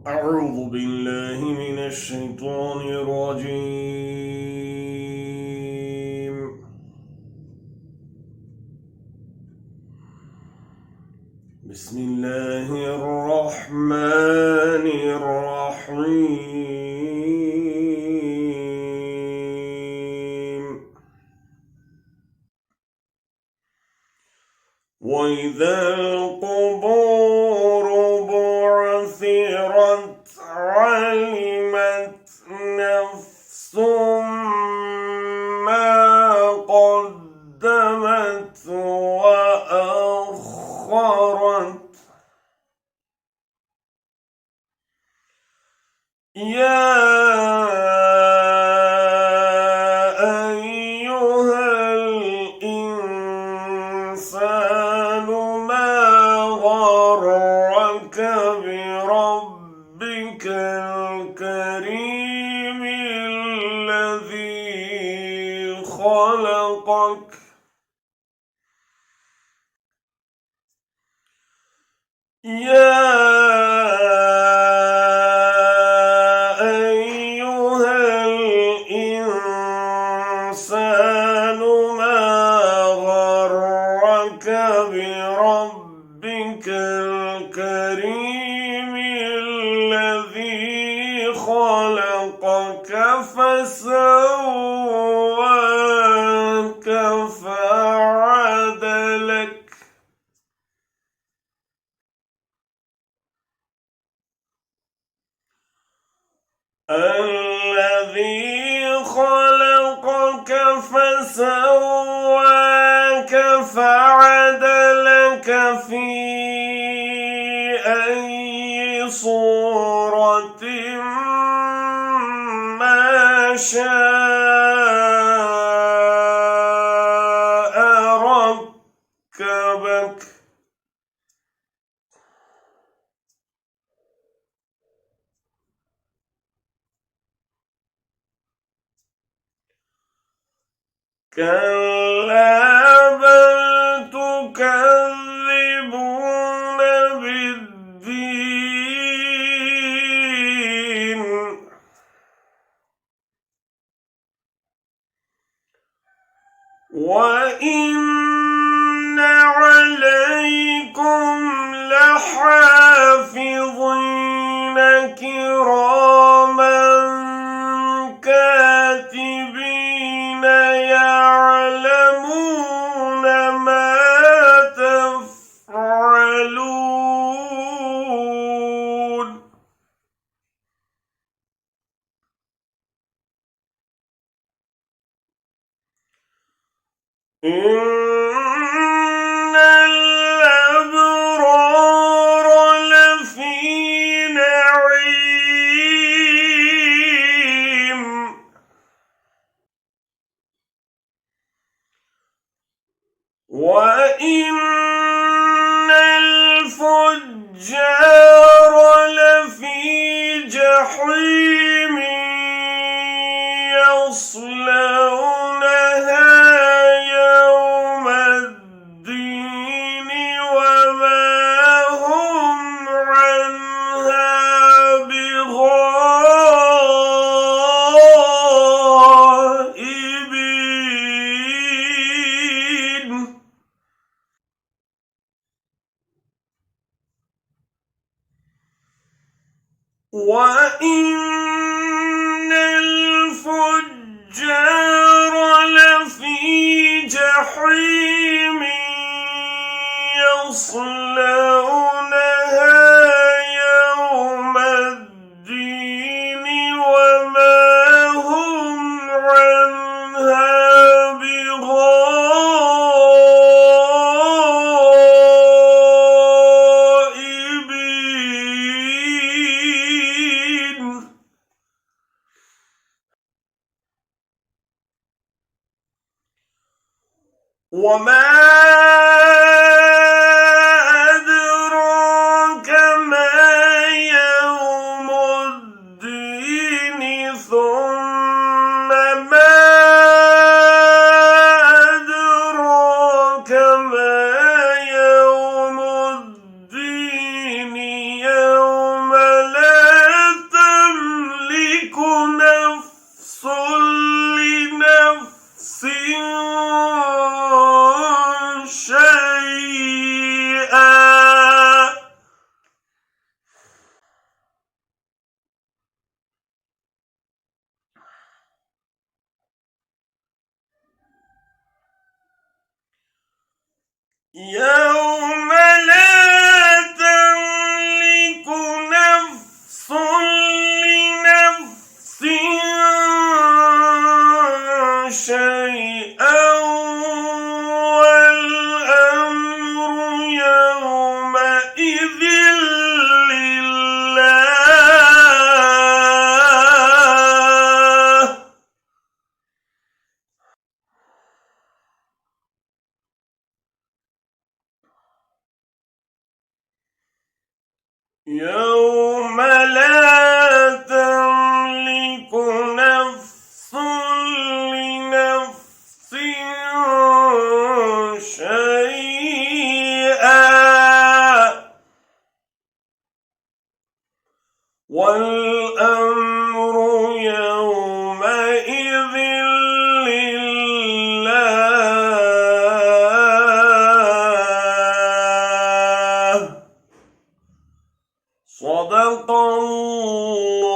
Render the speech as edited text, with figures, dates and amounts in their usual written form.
أعوذ بالله من الشيطان الرجيم. بسم الله الرحمن الرحيم. وإذا القبور بعثرت علمت نفس ما قدمت وأخرت. يا أيها الإنسان ما غرك بربك الكريم الذي خلقك. يا أيها الإنسان ما غرك بربك الكريم الذي خلقك فسواك فعدلك. الذي خلقك فسواك فعدلك في أي صورة ما شاء ركبك. كلا بل تكذبون بالدين وإن عليكم لحافظين كراما كاتبين يعلمون ما تفعلون. إن الأبرار لفي نعيم وإن الفجار لفي جحيم يصلونها يوم الدين وما هم عنها بغائبين. وإن الفجار لفي جحيم يصلونها يوم الدين وما هم عنها بغائبين. وما أدراك ما يوم الدين ثم ما أدراك ما يوم الدين يوم لا يوم لا تملك نفس لنفس شيئا والأمر يومئذ لله. يوم لا تملك نفس لنفس شيئا والأمر يومئذ لله. صدق الله.